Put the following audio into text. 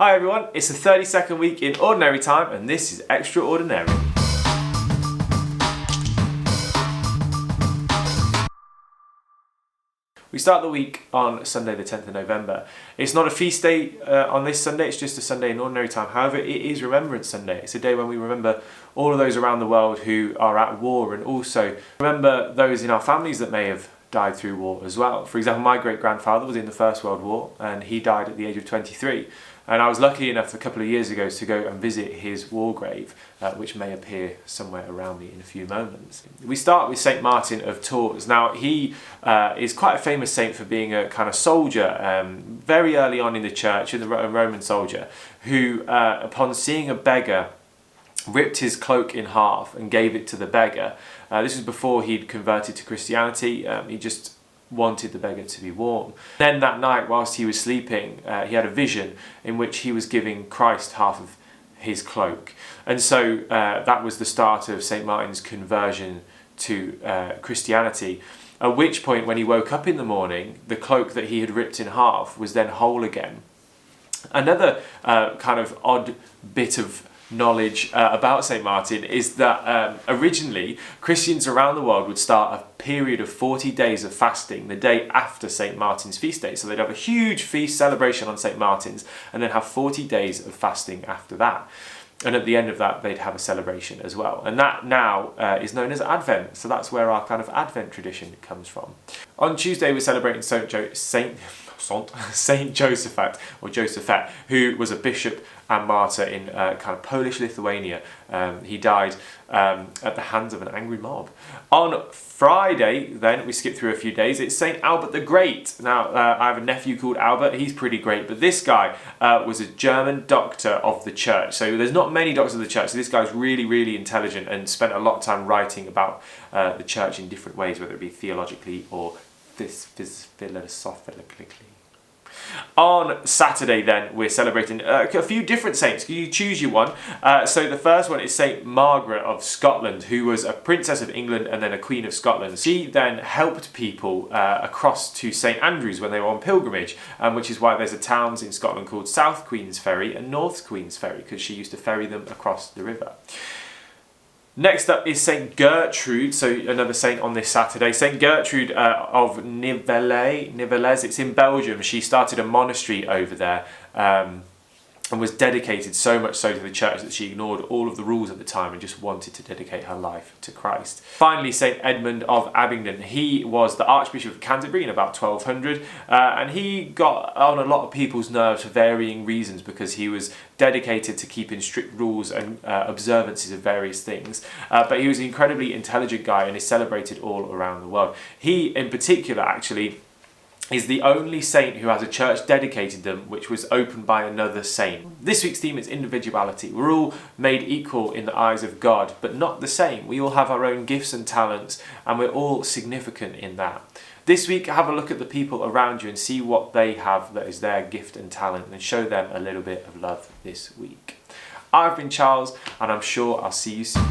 Hi everyone, it's the 32nd week in Ordinary Time and this is Extraordinary. We start the week on Sunday the 10th of November. It's not a feast day on this Sunday, it's just a Sunday in Ordinary Time. However, it is Remembrance Sunday. It's a day when we remember all of those around the world who are at war and also remember those in our families that may have died through war as well. For example, my great-grandfather was in the First World War and he died at the age of 23. And I was lucky enough a couple of years ago to go and visit his war grave, which may appear somewhere around me in a few moments. We start with St. Martin of Tours. Now, he is quite a famous saint for being a kind of soldier, very early on in the church, a Roman soldier, who, upon seeing a beggar, ripped his cloak in half and gave it to the beggar. This was before he'd converted to Christianity. He just wanted the beggar to be warm. Then that night, whilst he was sleeping, he had a vision in which he was giving Christ half of his cloak. And so that was the start of St. Martin's conversion to Christianity. At which point, when he woke up in the morning, the cloak that he had ripped in half was then whole again. Another kind of odd bit of knowledge about St. Martin is that originally Christians around the world would start a period of 40 days of fasting the day after St. Martin's feast day. So they'd have a huge feast celebration on St. Martin's and then have 40 days of fasting after that. And at the end of that, they'd have a celebration as well. And that now is known as Advent. So that's where our kind of Advent tradition comes from. On Tuesday, we're celebrating Saint Josaphat, or Josaphat, who was a bishop and martyr in kind of Polish Lithuania. He died at the hands of an angry mob. On Friday, then, we skip through a few days, it's St. Albert the Great. Now, I have a nephew called Albert, he's pretty great, but this guy was a German doctor of the church. So there's not many doctors of the church, so this guy's really, really intelligent and spent a lot of time writing about the church in different ways, whether it be theologically or philosophically. On Saturday then, we're celebrating a few different saints. You choose your one. So the first one is St. Margaret of Scotland, who was a princess of England and then a queen of Scotland. She then helped people across to St. Andrews when they were on pilgrimage, which is why there's a towns in Scotland called South Queensferry and North Queensferry, because she used to ferry them across the river. Next up is St. Gertrude, so another saint on this Saturday. St. Gertrude of Nivelles, it's in Belgium. She started a monastery over there and was dedicated so much so to the church that she ignored all of the rules at the time and just wanted to dedicate her life to Christ. Finally, St. Edmund of Abingdon. He was the Archbishop of Canterbury in about 1200 and he got on a lot of people's nerves for varying reasons because he was dedicated to keeping strict rules and observances of various things. But he was an incredibly intelligent guy and is celebrated all around the world. He, in particular, actually, is the only saint who has a church dedicated them, which was opened by another saint. This week's theme is individuality. We're all made equal in the eyes of God, but not the same. We all have our own gifts and talents, and we're all significant in that. This week, have a look at the people around you and see what they have that is their gift and talent, and show them a little bit of love this week. I've been Charles, and I'm sure I'll see you soon.